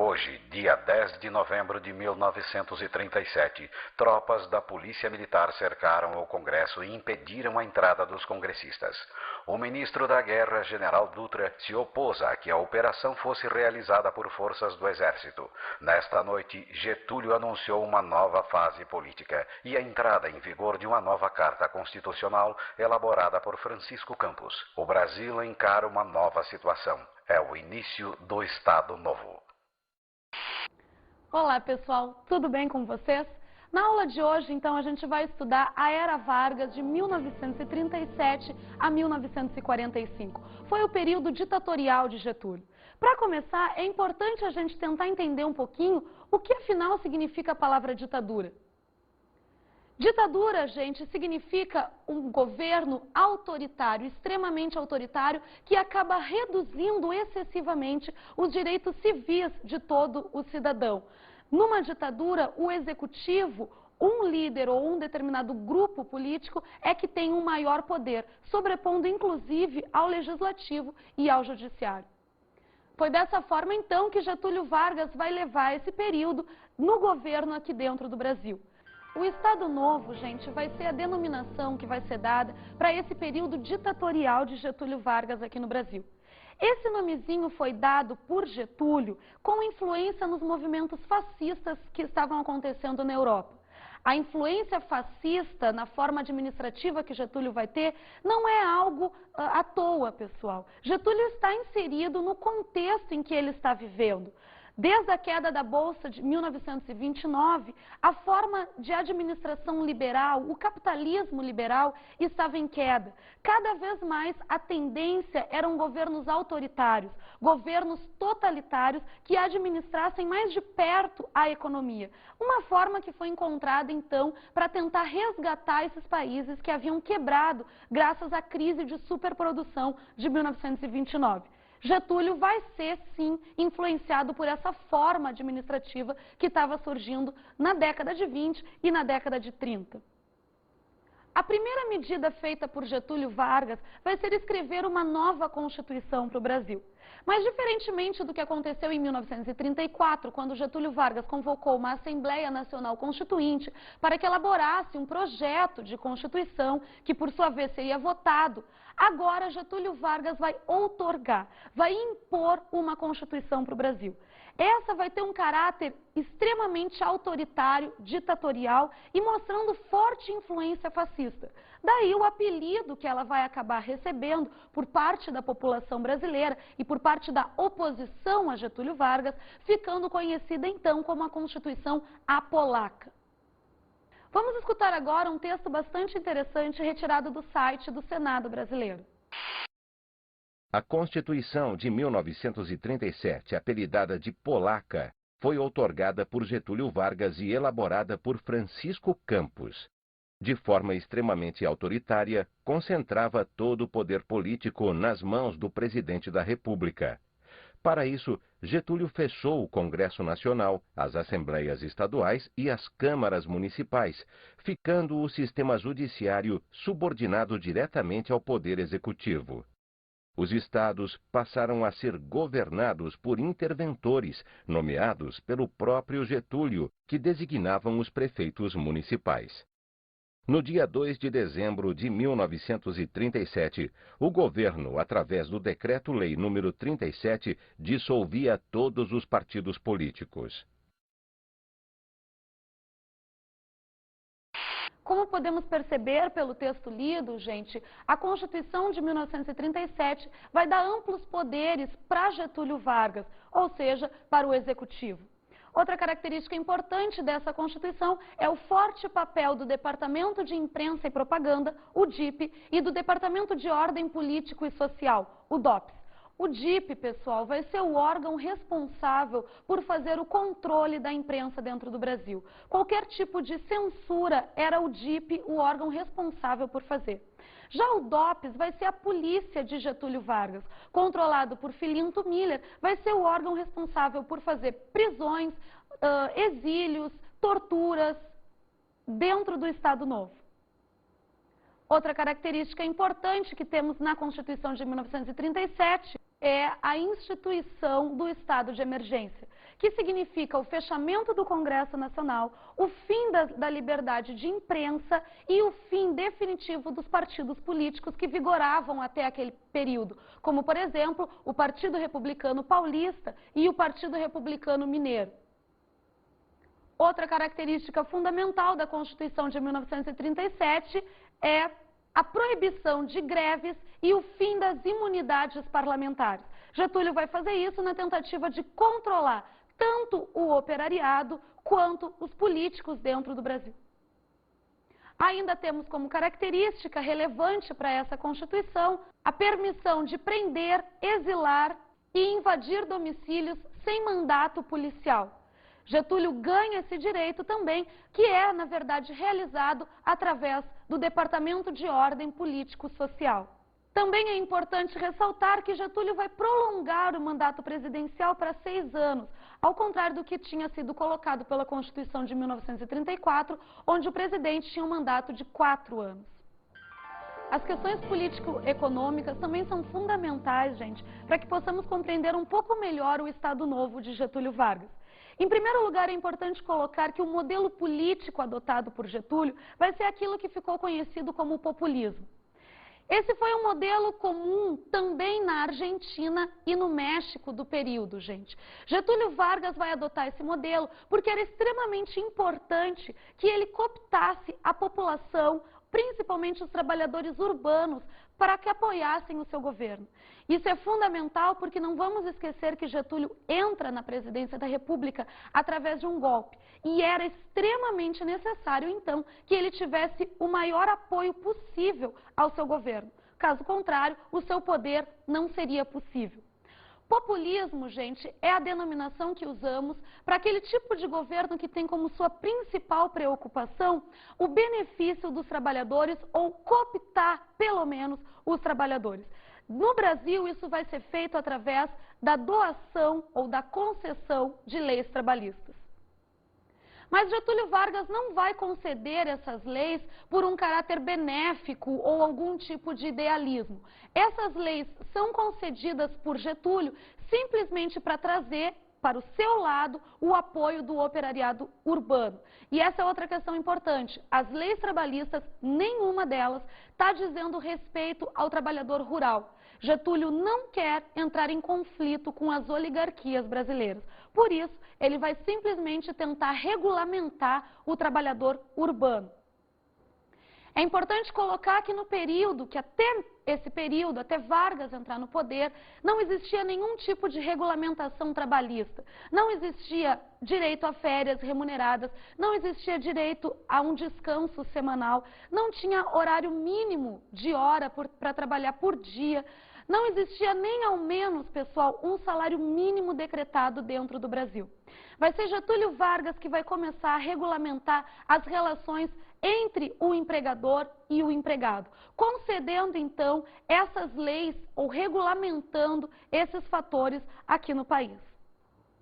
Hoje, dia 10 de novembro de 1937, tropas da Polícia Militar cercaram o Congresso e impediram a entrada dos congressistas. O ministro da Guerra, General Dutra, se opôs a que a operação fosse realizada por forças do Exército. Nesta noite, Getúlio anunciou uma nova fase política e a entrada em vigor de uma nova Carta Constitucional elaborada por Francisco Campos. O Brasil encara uma nova situação. É o início do Estado Novo. Olá pessoal, tudo bem com vocês? Na aula de hoje, então, a gente vai estudar a Era Vargas de 1937 a 1945. Foi o período ditatorial de Getúlio. Para começar, é importante a gente tentar entender um pouquinho o que afinal significa a palavra ditadura. Ditadura, gente, significa um governo autoritário, extremamente autoritário, que acaba reduzindo excessivamente os direitos civis de todo o cidadão. Numa ditadura, o executivo, um líder ou um determinado grupo político é que tem um maior poder, sobrepondo inclusive ao legislativo e ao judiciário. Foi dessa forma, então, que Getúlio Vargas vai levar esse período no governo aqui dentro do Brasil. O Estado Novo, gente, vai ser a denominação que vai ser dada para esse período ditatorial de Getúlio Vargas aqui no Brasil. Esse nomezinho foi dado por Getúlio com influência nos movimentos fascistas que estavam acontecendo na Europa. A influência fascista na forma administrativa que Getúlio vai ter não é algo à toa, pessoal. Getúlio está inserido no contexto em que ele está vivendo. Desde a queda da Bolsa de 1929, a forma de administração liberal, o capitalismo liberal, estava em queda. Cada vez mais a tendência eram governos autoritários, governos totalitários que administrassem mais de perto a economia. Uma forma que foi encontrada, então, para tentar resgatar esses países que haviam quebrado graças à crise de superprodução de 1929. Getúlio vai ser, sim, influenciado por essa forma administrativa que estava surgindo na década de 20 e na década de 30. A primeira medida feita por Getúlio Vargas vai ser escrever uma nova Constituição para o Brasil. Mas, diferentemente do que aconteceu em 1934, quando Getúlio Vargas convocou uma Assembleia Nacional Constituinte para que elaborasse um projeto de Constituição, que por sua vez seria votado, agora Getúlio Vargas vai outorgar, vai impor uma Constituição para o Brasil. Essa vai ter um caráter extremamente autoritário, ditatorial e mostrando forte influência fascista. Daí o apelido que ela vai acabar recebendo por parte da população brasileira e por parte da oposição a Getúlio Vargas, ficando conhecida então como a Constituição Apolaca. Vamos escutar agora um texto bastante interessante retirado do site do Senado brasileiro. A Constituição de 1937, apelidada de Polaca, foi outorgada por Getúlio Vargas e elaborada por Francisco Campos. De forma extremamente autoritária, concentrava todo o poder político nas mãos do presidente da República. Para isso, Getúlio fechou o Congresso Nacional, as Assembleias Estaduais e as Câmaras Municipais, ficando o sistema judiciário subordinado diretamente ao Poder Executivo. Os estados passaram a ser governados por interventores, nomeados pelo próprio Getúlio, que designavam os prefeitos municipais. No dia 2 de dezembro de 1937, o governo, através do Decreto-Lei nº 37, dissolvia todos os partidos políticos. Como podemos perceber pelo texto lido, gente, a Constituição de 1937 vai dar amplos poderes para Getúlio Vargas, ou seja, para o Executivo. Outra característica importante dessa Constituição é o forte papel do Departamento de Imprensa e Propaganda, o DIP, e do Departamento de Ordem Político e Social, o DOPS. O DIP, pessoal, vai ser o órgão responsável por fazer o controle da imprensa dentro do Brasil. Qualquer tipo de censura era o DIP o órgão responsável por fazer. Já o DOPS vai ser a polícia de Getúlio Vargas, controlado por Filinto Miller, vai ser o órgão responsável por fazer prisões, exílios, torturas dentro do Estado Novo. Outra característica importante que temos na Constituição de 1937 é a instituição do estado de emergência, que significa o fechamento do Congresso Nacional, o fim da liberdade de imprensa e o fim definitivo dos partidos políticos que vigoravam até aquele período, como, por exemplo, o Partido Republicano Paulista e o Partido Republicano Mineiro. Outra característica fundamental da Constituição de 1937 é a proibição de greves e o fim das imunidades parlamentares. Getúlio vai fazer isso na tentativa de controlar tanto o operariado quanto os políticos dentro do Brasil. Ainda temos como característica relevante para essa Constituição a permissão de prender, exilar e invadir domicílios sem mandato policial. Getúlio ganha esse direito também, que é, na verdade, realizado através do Departamento de Ordem Político-Social. Também é importante ressaltar que Getúlio vai prolongar o mandato presidencial para 6 anos, ao contrário do que tinha sido colocado pela Constituição de 1934, onde o presidente tinha um mandato de 4 anos. As questões político-econômicas também são fundamentais, gente, para que possamos compreender um pouco melhor o Estado Novo de Getúlio Vargas. Em primeiro lugar, é importante colocar que o modelo político adotado por Getúlio vai ser aquilo que ficou conhecido como o populismo. Esse foi um modelo comum também na Argentina e no México do período, gente. Getúlio Vargas vai adotar esse modelo porque era extremamente importante que ele cooptasse a população, principalmente os trabalhadores urbanos, para que apoiassem o seu governo. Isso é fundamental porque não vamos esquecer que Getúlio entra na presidência da República através de um golpe. E era extremamente necessário, então, que ele tivesse o maior apoio possível ao seu governo. Caso contrário, o seu poder não seria possível. Populismo, gente, é a denominação que usamos para aquele tipo de governo que tem como sua principal preocupação o benefício dos trabalhadores ou cooptar, pelo menos, os trabalhadores. No Brasil, isso vai ser feito através da doação ou da concessão de leis trabalhistas. Mas Getúlio Vargas não vai conceder essas leis por um caráter benéfico ou algum tipo de idealismo. Essas leis são concedidas por Getúlio simplesmente para trazer para o seu lado o apoio do operariado urbano. E essa é outra questão importante. As leis trabalhistas, nenhuma delas está dizendo respeito ao trabalhador rural. Getúlio não quer entrar em conflito com as oligarquias brasileiras. Por isso, ele vai simplesmente tentar regulamentar o trabalhador urbano. É importante colocar que no período, que até esse período, até Vargas entrar no poder, não existia nenhum tipo de regulamentação trabalhista. Não existia direito a férias remuneradas, não existia direito a um descanso semanal, não tinha horário mínimo de hora para trabalhar por dia. Não existia nem ao menos, pessoal, um salário mínimo decretado dentro do Brasil. Vai ser Getúlio Vargas que vai começar a regulamentar as relações entre o empregador e o empregado, concedendo então essas leis ou regulamentando esses fatores aqui no país.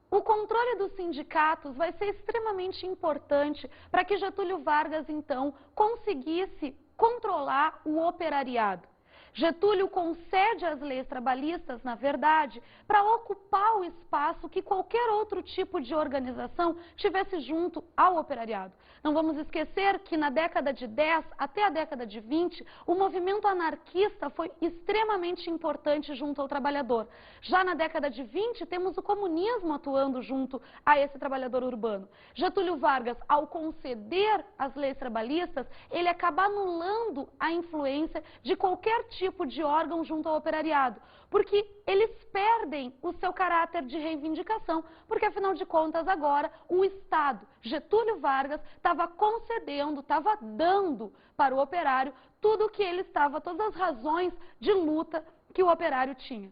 O controle dos sindicatos vai ser extremamente importante para que Getúlio Vargas então conseguisse controlar o operariado. Getúlio concede as leis trabalhistas, na verdade, para ocupar o espaço que qualquer outro tipo de organização tivesse junto ao operariado. Não vamos esquecer que na década de 10 até a década de 20, o movimento anarquista foi extremamente importante junto ao trabalhador. Já na década de 20, temos o comunismo atuando junto a esse trabalhador urbano. Getúlio Vargas, ao conceder as leis trabalhistas, ele acaba anulando a influência de qualquer tipo de órgão junto ao operariado, porque eles perdem o seu caráter de reivindicação, porque afinal de contas agora o Estado, Getúlio Vargas, estava concedendo, estava dando para o operário tudo o que ele estava, todas as razões de luta que o operário tinha.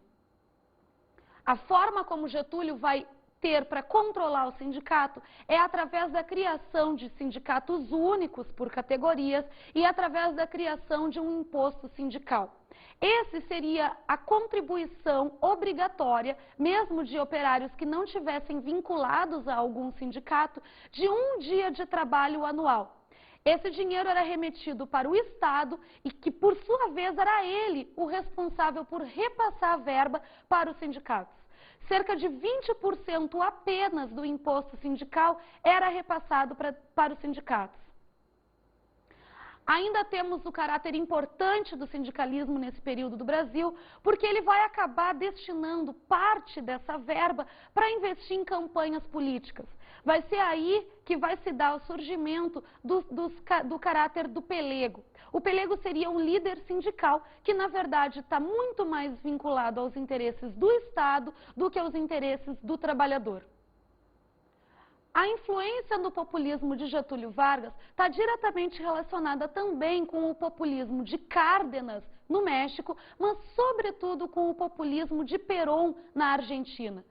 A forma como Getúlio vai ter para controlar o sindicato é através da criação de sindicatos únicos por categorias e através da criação de um imposto sindical. Esse seria a contribuição obrigatória, mesmo de operários que não tivessem vinculados a algum sindicato, de um dia de trabalho anual. Esse dinheiro era remetido para o Estado e que, por sua vez, era ele o responsável por repassar a verba para os sindicatos. cerca de 20% apenas do imposto sindical era repassado para os sindicatos. Ainda temos o caráter importante do sindicalismo nesse período do Brasil, porque ele vai acabar destinando parte dessa verba para investir em campanhas políticas. Vai ser aí que vai se dar o surgimento do caráter do pelego. O pelego seria um líder sindical que, na verdade, está muito mais vinculado aos interesses do Estado do que aos interesses do trabalhador. A influência do populismo de Getúlio Vargas está diretamente relacionada também com o populismo de Cárdenas, no México, mas sobretudo com o populismo de Perón, na Argentina.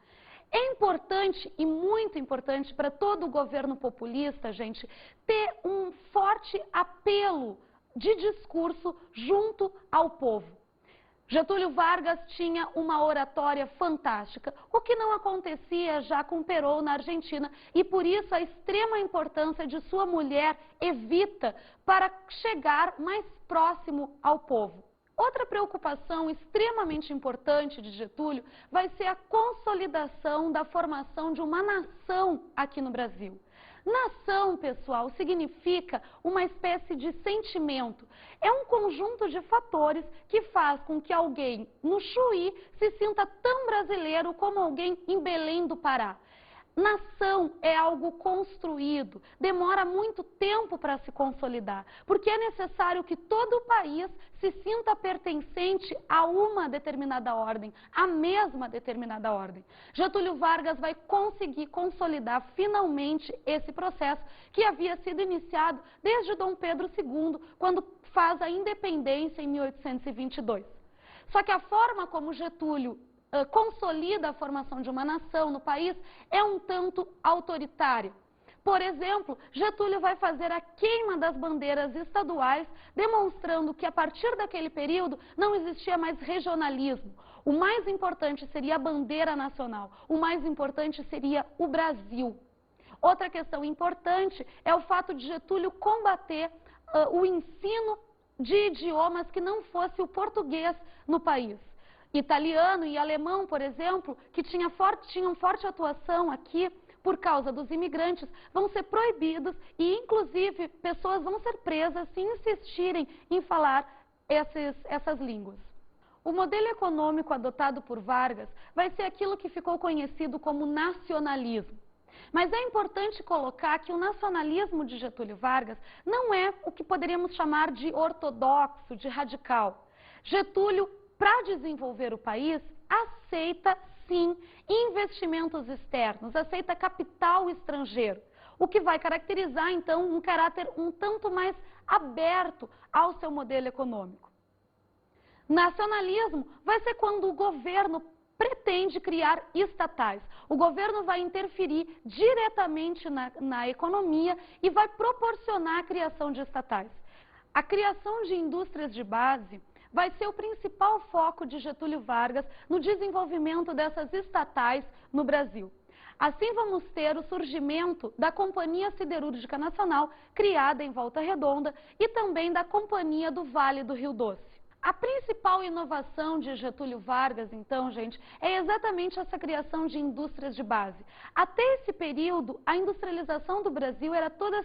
É importante e muito importante para todo o governo populista, gente, ter um forte apelo de discurso junto ao povo. Getúlio Vargas tinha uma oratória fantástica, o que não acontecia já com Perón na Argentina, e por isso a extrema importância de sua mulher Evita para chegar mais próximo ao povo. Outra preocupação extremamente importante de Getúlio vai ser a consolidação da formação de uma nação aqui no Brasil. Nação, pessoal, significa uma espécie de sentimento. É um conjunto de fatores que faz com que alguém no Chuí se sinta tão brasileiro como alguém em Belém do Pará. Nação é algo construído, demora muito tempo para se consolidar, porque é necessário que todo o país se sinta pertencente a uma determinada ordem, a mesma determinada ordem. Getúlio Vargas vai conseguir consolidar finalmente esse processo que havia sido iniciado desde Dom Pedro II, quando faz a independência em 1822. Só que a forma como Getúlio consolida a formação de uma nação no país é um tanto autoritária. Por exemplo, Getúlio vai fazer a queima das bandeiras estaduais, demonstrando que a partir daquele período não existia mais regionalismo. O mais importante seria a bandeira nacional, o mais importante seria o Brasil. Outra questão importante é o fato de Getúlio combater o ensino de idiomas que não fosse o português no país. Italiano e alemão, por exemplo, que tinham forte atuação aqui por causa dos imigrantes, vão ser proibidos e, inclusive, pessoas vão ser presas se insistirem em falar essas línguas. O modelo econômico adotado por Vargas vai ser aquilo que ficou conhecido como nacionalismo. Mas é importante colocar que o nacionalismo de Getúlio Vargas não é o que poderíamos chamar de ortodoxo, de radical. Getúlio, para desenvolver o país, aceita, sim, investimentos externos, aceita capital estrangeiro, o que vai caracterizar, então, um caráter um tanto mais aberto ao seu modelo econômico. Nacionalismo vai ser quando o governo pretende criar estatais. O governo vai interferir diretamente na economia e vai proporcionar a criação de estatais. A criação de indústrias de base vai ser o principal foco de Getúlio Vargas no desenvolvimento dessas estatais no Brasil. Assim vamos ter o surgimento da Companhia Siderúrgica Nacional, criada em Volta Redonda, e também da Companhia do Vale do Rio Doce. A principal inovação de Getúlio Vargas, então, gente, é exatamente essa criação de indústrias de base. Até esse período, a industrialização do Brasil era toda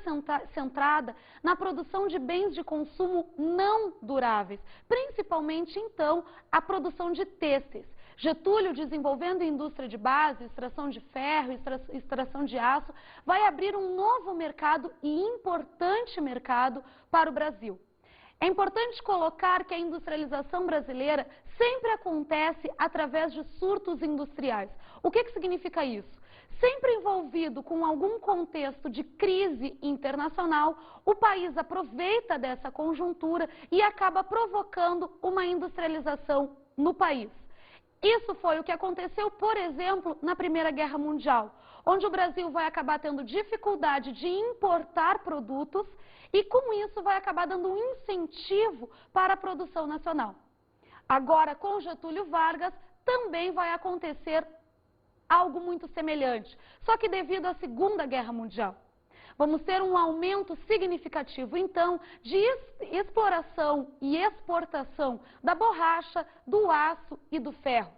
centrada na produção de bens de consumo não duráveis, principalmente, então, a produção de têxteis. Getúlio, desenvolvendo indústria de base, extração de ferro, extração de aço, vai abrir um novo mercado e importante mercado para o Brasil. É importante colocar que a industrialização brasileira sempre acontece através de surtos industriais. O que significa isso? Sempre envolvido com algum contexto de crise internacional, o país aproveita dessa conjuntura e acaba provocando uma industrialização no país. Isso foi o que aconteceu, por exemplo, na Primeira Guerra Mundial, onde o Brasil vai acabar tendo dificuldade de importar produtos e, com isso, vai acabar dando um incentivo para a produção nacional. Agora, com Getúlio Vargas, também vai acontecer algo muito semelhante, só que devido à Segunda Guerra Mundial. Vamos ter um aumento significativo, então, de exploração e exportação da borracha, do aço e do ferro.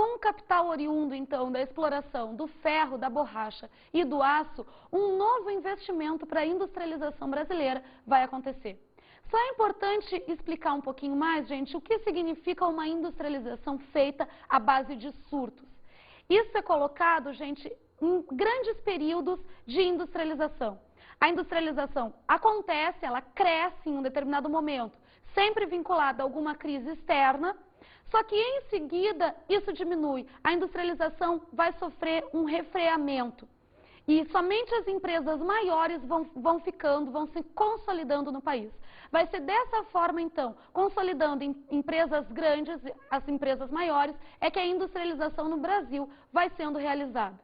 com o capital oriundo, então, da exploração do ferro, da borracha e do aço, um novo investimento para a industrialização brasileira vai acontecer. Só é importante explicar um pouquinho mais, gente, o que significa uma industrialização feita à base de surtos. Isso é colocado, gente, em grandes períodos de industrialização. A industrialização acontece, ela cresce em um determinado momento, sempre vinculada a alguma crise externa, só que em seguida isso diminui. A industrialização vai sofrer um refreamento. E somente as empresas maiores vão se consolidando no país. Vai ser dessa forma, então, consolidando em empresas grandes, as empresas maiores, é que a industrialização no Brasil vai sendo realizada.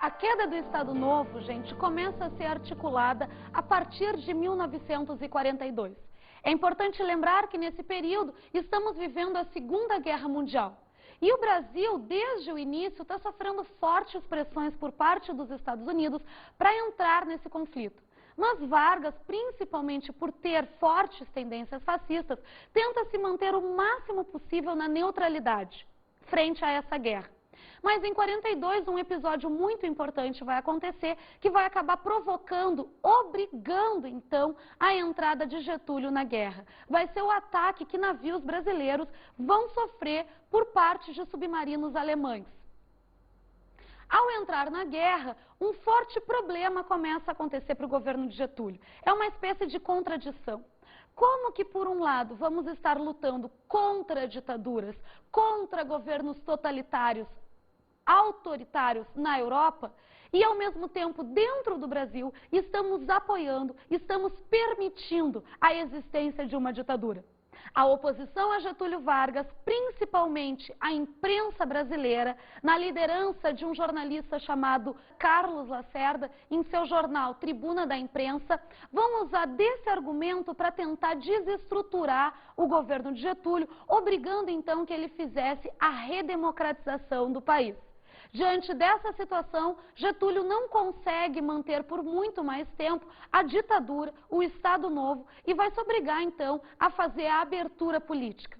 A queda do Estado Novo, gente, começa a ser articulada a partir de 1942. É importante lembrar que nesse período estamos vivendo a Segunda Guerra Mundial. E o Brasil, desde o início, está sofrendo fortes pressões por parte dos Estados Unidos para entrar nesse conflito. Mas Vargas, principalmente por ter fortes tendências fascistas, tenta se manter o máximo possível na neutralidade frente a essa guerra. Mas em 42, um episódio muito importante vai acontecer, que vai acabar provocando, obrigando então a entrada de Getúlio na guerra. Vai ser o ataque que navios brasileiros vão sofrer por parte de submarinos alemães. Ao entrar na guerra, um forte problema começa a acontecer para o governo de Getúlio. É uma espécie de contradição. Como que, por um lado, vamos estar lutando contra ditaduras, contra governos totalitários, autoritários na Europa, e ao mesmo tempo, dentro do Brasil, estamos apoiando, estamos permitindo a existência de uma ditadura. A oposição a Getúlio Vargas, principalmente a imprensa brasileira, na liderança de um jornalista chamado Carlos Lacerda, em seu jornal Tribuna da Imprensa, vão usar desse argumento para tentar desestruturar o governo de Getúlio, obrigando então que ele fizesse a redemocratização do país. Diante dessa situação, Getúlio não consegue manter por muito mais tempo a ditadura, o Estado Novo, e vai se obrigar, então, a fazer a abertura política.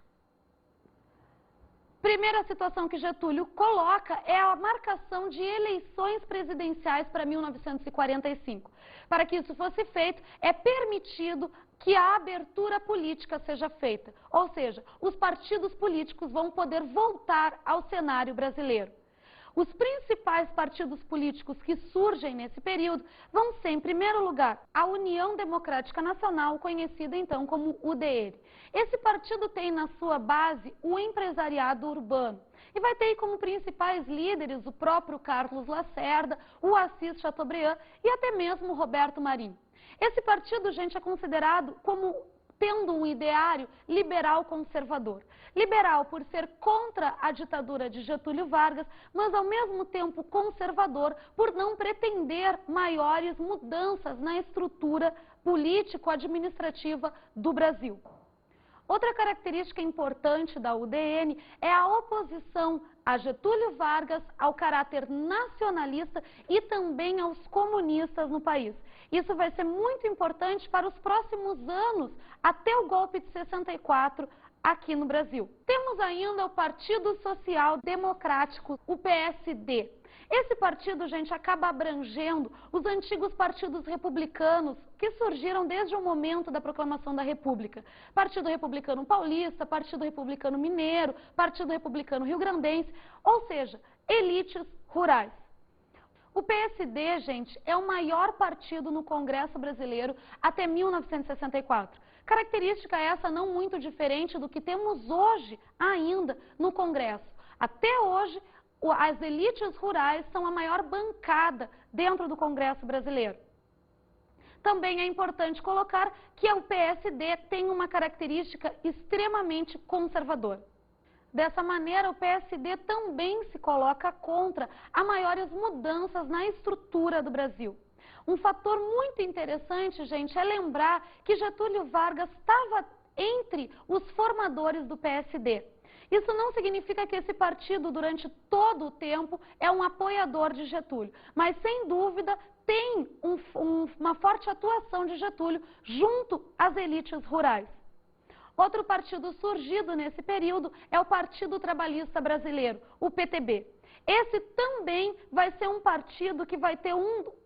Primeira situação que Getúlio coloca é a marcação de eleições presidenciais para 1945. Para que isso fosse feito, é permitido que a abertura política seja feita, ou seja, os partidos políticos vão poder voltar ao cenário brasileiro. Os principais partidos políticos que surgem nesse período vão ser, em primeiro lugar, a União Democrática Nacional, conhecida então como UDN. Esse partido tem na sua base o empresariado urbano e vai ter como principais líderes o próprio Carlos Lacerda, o Assis Chateaubriand e até mesmo o Roberto Marinho. Esse partido, gente, é considerado como tendo um ideário liberal conservador. Liberal por ser contra a ditadura de Getúlio Vargas, mas ao mesmo tempo conservador por não pretender maiores mudanças na estrutura político-administrativa do Brasil. Outra característica importante da UDN é a oposição a Getúlio Vargas, ao caráter nacionalista e também aos comunistas no país. Isso vai ser muito importante para os próximos anos, até o golpe de 64 aqui no Brasil. Temos ainda o Partido Social Democrático, o PSD. Esse partido, gente, acaba abrangendo os antigos partidos republicanos que surgiram desde o momento da proclamação da República. Partido Republicano Paulista, Partido Republicano Mineiro, Partido Republicano Rio-Grandense, ou seja, elites rurais. O PSD, gente, é o maior partido no Congresso brasileiro até 1964. Característica essa não muito diferente do que temos hoje ainda no Congresso. Até hoje, as elites rurais são a maior bancada dentro do Congresso brasileiro. Também é importante colocar que o PSD tem uma característica extremamente conservadora. Dessa maneira, o PSD também se coloca contra a maiores mudanças na estrutura do Brasil. Um fator muito interessante, gente, é lembrar que Getúlio Vargas estava entre os formadores do PSD. Isso não significa que esse partido, durante todo o tempo, é um apoiador de Getúlio, mas, sem dúvida, tem uma forte atuação de Getúlio junto às elites rurais. Outro partido surgido nesse período é o Partido Trabalhista Brasileiro, o PTB. Esse também vai ser um partido que vai ter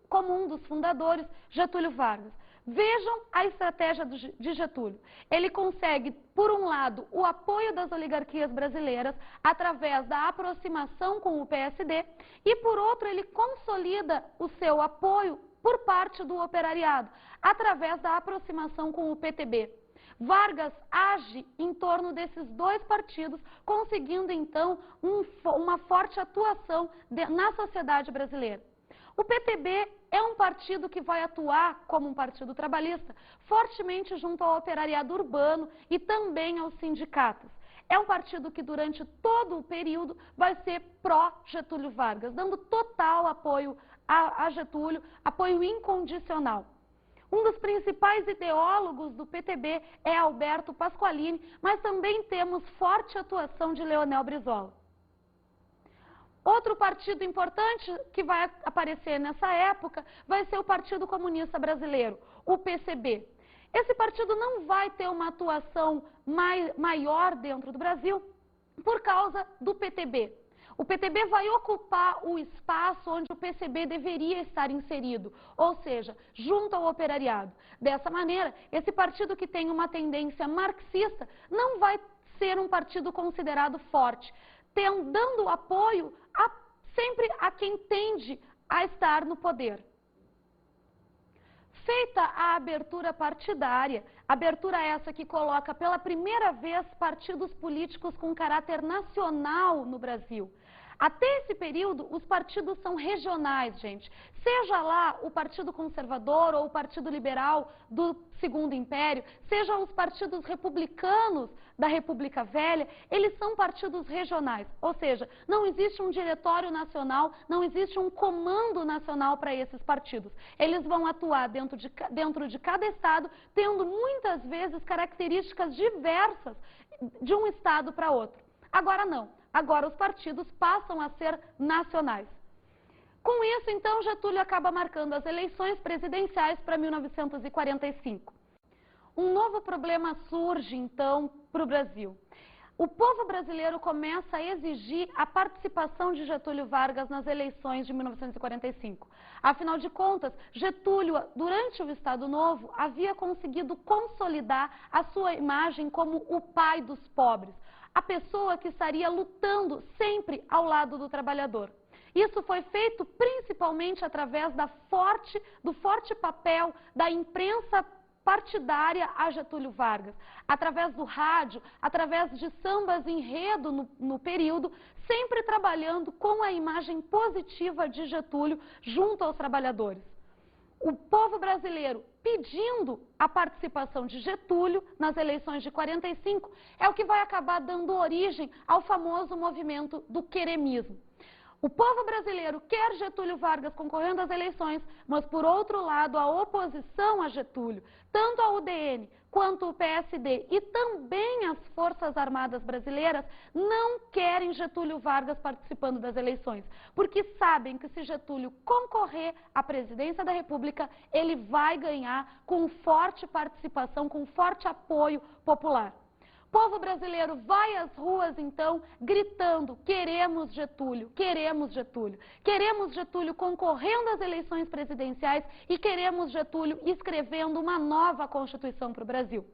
como um dos fundadores Getúlio Vargas. Vejam a estratégia de Getúlio. Ele consegue, por um lado, o apoio das oligarquias brasileiras através da aproximação com o PSD e, por outro, ele consolida o seu apoio por parte do operariado através da aproximação com o PTB. Vargas age em torno desses dois partidos, conseguindo então uma forte atuação na sociedade brasileira. O PTB é um partido que vai atuar como um partido trabalhista, fortemente junto ao operariado urbano e também aos sindicatos. É um partido que durante todo o período vai ser pró-Getúlio Vargas, dando total apoio a Getúlio, apoio incondicional. Um dos principais ideólogos do PTB é Alberto Pasqualini, mas também temos forte atuação de Leonel Brizola. Outro partido importante que vai aparecer nessa época vai ser o Partido Comunista Brasileiro, o PCB. Esse partido não vai ter uma atuação maior dentro do Brasil por causa do PTB. O PTB vai ocupar o espaço onde o PCB deveria estar inserido, ou seja, junto ao operariado. Dessa maneira, esse partido que tem uma tendência marxista não vai ser um partido considerado forte, dando apoio sempre a quem tende a estar no poder. Feita a abertura partidária, abertura essa que coloca pela primeira vez partidos políticos com caráter nacional no Brasil. Até esse período, os partidos são regionais, gente. Seja lá o Partido Conservador ou o Partido Liberal do Segundo Império, sejam os partidos republicanos da República Velha, eles são partidos regionais. Ou seja, não existe um diretório nacional, não existe um comando nacional para esses partidos. Eles vão atuar dentro de cada estado, tendo muitas vezes características diversas de um estado para outro. Agora não. Agora os partidos passam a ser nacionais. Com isso, então, Getúlio acaba marcando as eleições presidenciais para 1945. Um novo problema surge, então, para o Brasil. O povo brasileiro começa a exigir a participação de Getúlio Vargas nas eleições de 1945. Afinal de contas, Getúlio, durante o Estado Novo, havia conseguido consolidar a sua imagem como o pai dos pobres, a pessoa que estaria lutando sempre ao lado do trabalhador. Isso foi feito principalmente através do forte papel da imprensa partidária a Getúlio Vargas, através do rádio, através de sambas enredo no período, sempre trabalhando com a imagem positiva de Getúlio junto aos trabalhadores. O povo brasileiro pedindo a participação de Getúlio nas eleições de 45 é o que vai acabar dando origem ao famoso movimento do queremismo. O povo brasileiro quer Getúlio Vargas concorrendo às eleições, mas, por outro lado, a oposição a Getúlio, tanto a UDN quanto o PSD e também as Forças Armadas Brasileiras, não querem Getúlio Vargas participando das eleições, porque sabem que se Getúlio concorrer à presidência da República, ele vai ganhar com forte participação, com forte apoio popular. O povo brasileiro vai às ruas, então, gritando: queremos Getúlio, queremos Getúlio. Queremos Getúlio concorrendo às eleições presidenciais e queremos Getúlio escrevendo uma nova Constituição para o Brasil.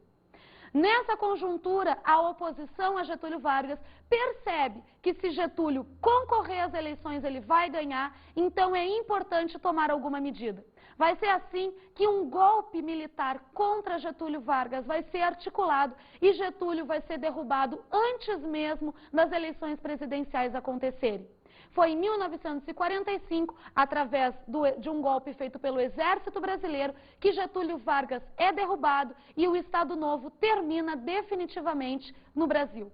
Nessa conjuntura, a oposição a Getúlio Vargas percebe que se Getúlio concorrer às eleições ele vai ganhar, então é importante tomar alguma medida. Vai ser assim que um golpe militar contra Getúlio Vargas vai ser articulado e Getúlio vai ser derrubado antes mesmo das eleições presidenciais acontecerem. Foi em 1945, através de um golpe feito pelo Exército Brasileiro, que Getúlio Vargas é derrubado e o Estado Novo termina definitivamente no Brasil.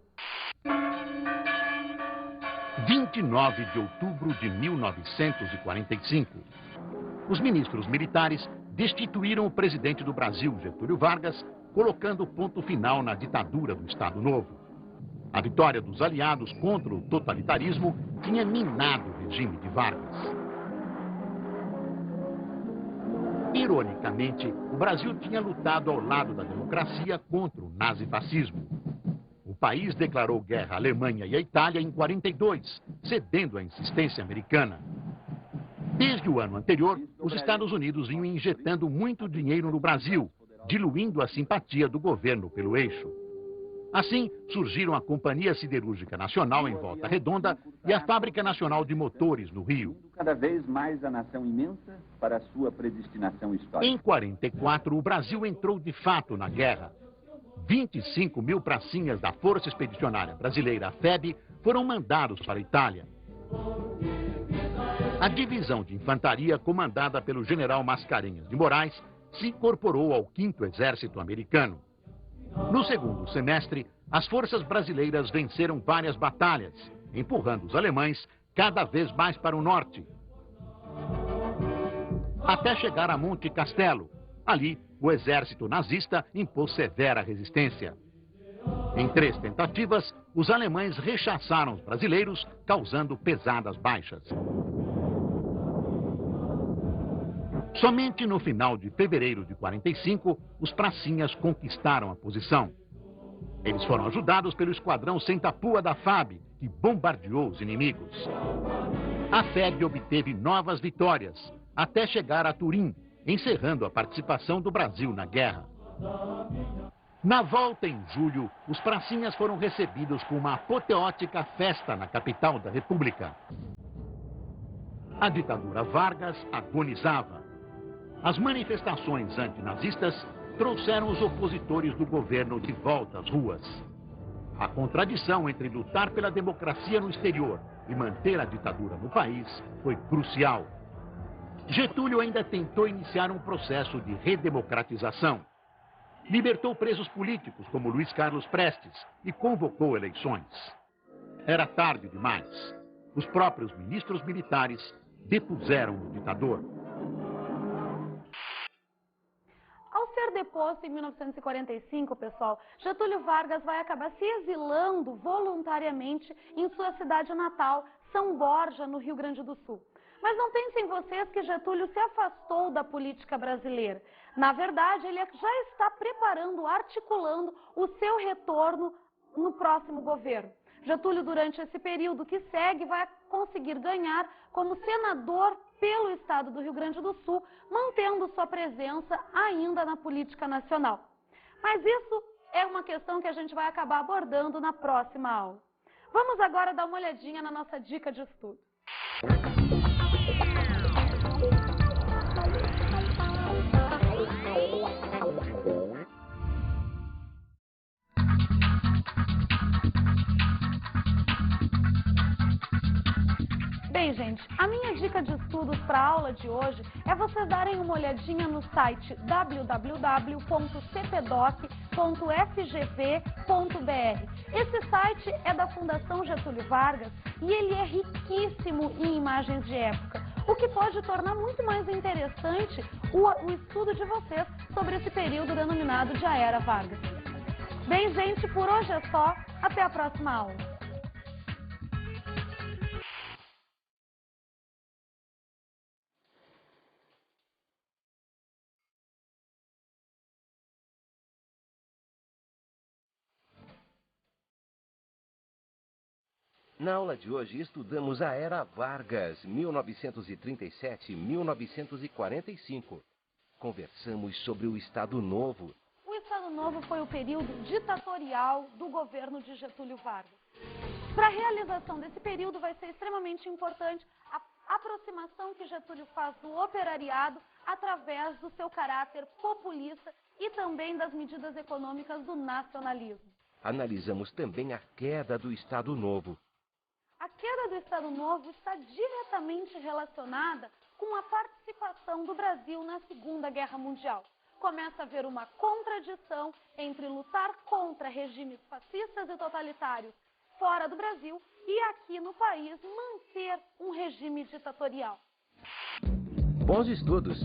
29 de outubro de 1945. Os ministros militares destituíram o presidente do Brasil, Getúlio Vargas, colocando ponto final na ditadura do Estado Novo. A vitória dos aliados contra o totalitarismo tinha minado o regime de Vargas. Ironicamente, o Brasil tinha lutado ao lado da democracia contra o nazifascismo. O país declarou guerra à Alemanha e à Itália em 42, cedendo à insistência americana. Desde o ano anterior, os Estados Unidos vinham injetando muito dinheiro no Brasil, diluindo a simpatia do governo pelo eixo. Assim, surgiram a Companhia Siderúrgica Nacional em Volta Redonda e a Fábrica Nacional de Motores no Rio. Cada vez mais a nação imensa para a sua predestinação histórica. Em 44, o Brasil entrou de fato na guerra. 25 mil pracinhas da Força Expedicionária Brasileira, a FEB, foram mandados para a Itália. A divisão de infantaria, comandada pelo general Mascarenhas de Moraes, se incorporou ao 5º Exército Americano. No segundo semestre, as forças brasileiras venceram várias batalhas, empurrando os alemães cada vez mais para o norte, até chegar a Monte Castelo. Ali, o exército nazista impôs severa resistência. Em 3 tentativas, os alemães rechaçaram os brasileiros, causando pesadas baixas. Somente no final de fevereiro de 45, os pracinhas conquistaram a posição. Eles foram ajudados pelo esquadrão Sem Tapua da FAB, que bombardeou os inimigos. A FEB obteve novas vitórias, até chegar a Turim, encerrando a participação do Brasil na guerra. Na volta em julho, os pracinhas foram recebidos com uma apoteótica festa na capital da República. A ditadura Vargas agonizava. As manifestações antinazistas trouxeram os opositores do governo de volta às ruas. A contradição entre lutar pela democracia no exterior e manter a ditadura no país foi crucial. Getúlio ainda tentou iniciar um processo de redemocratização. Libertou presos políticos como Luiz Carlos Prestes e convocou eleições. Era tarde demais. Os próprios ministros militares depuseram o ditador. Ao ser deposto em 1945, pessoal, Getúlio Vargas vai acabar se exilando voluntariamente em sua cidade natal, São Borja, no Rio Grande do Sul. Mas não pensem vocês que Getúlio se afastou da política brasileira. Na verdade, ele já está preparando, articulando o seu retorno no próximo governo. Getúlio, durante esse período que segue, vai conseguir ganhar como senador pelo estado do Rio Grande do Sul, mantendo sua presença ainda na política nacional. Mas isso é uma questão que a gente vai acabar abordando na próxima aula. Vamos agora dar uma olhadinha na nossa dica de estudo. Bem, gente, a minha dica de estudos para a aula de hoje é vocês darem uma olhadinha no site www.cpdoc.fgv.br. Esse site é da Fundação Getúlio Vargas e ele é riquíssimo em imagens de época, o que pode tornar muito mais interessante o estudo de vocês sobre esse período denominado de a Era Vargas. Bem, gente, por hoje é só. Até a próxima aula. Na aula de hoje, estudamos a Era Vargas, 1937-1945. Conversamos sobre o Estado Novo. O Estado Novo foi o período ditatorial do governo de Getúlio Vargas. Para a realização desse período vai ser extremamente importante a aproximação que Getúlio faz do operariado através do seu caráter populista e também das medidas econômicas do nacionalismo. Analisamos também a queda do Estado Novo. A queda do Estado Novo está diretamente relacionada com a participação do Brasil na Segunda Guerra Mundial. Começa a haver uma contradição entre lutar contra regimes fascistas e totalitários fora do Brasil e aqui no país manter um regime ditatorial. Bons estudos!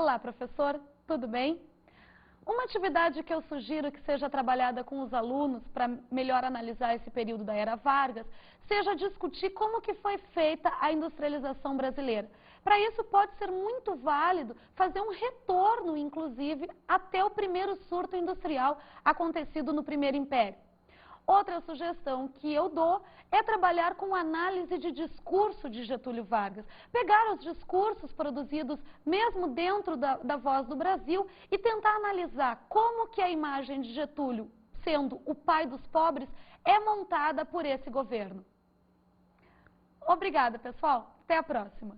Olá, professor, tudo bem? Uma atividade que eu sugiro que seja trabalhada com os alunos para melhor analisar esse período da Era Vargas, seja discutir como que foi feita a industrialização brasileira. Para isso pode ser muito válido fazer um retorno, inclusive, até o primeiro surto industrial acontecido no Primeiro Império. Outra sugestão que eu dou é trabalhar com análise de discurso de Getúlio Vargas. Pegar os discursos produzidos mesmo dentro da Voz do Brasil e tentar analisar como que a imagem de Getúlio, sendo o pai dos pobres, é montada por esse governo. Obrigada, pessoal. Até a próxima.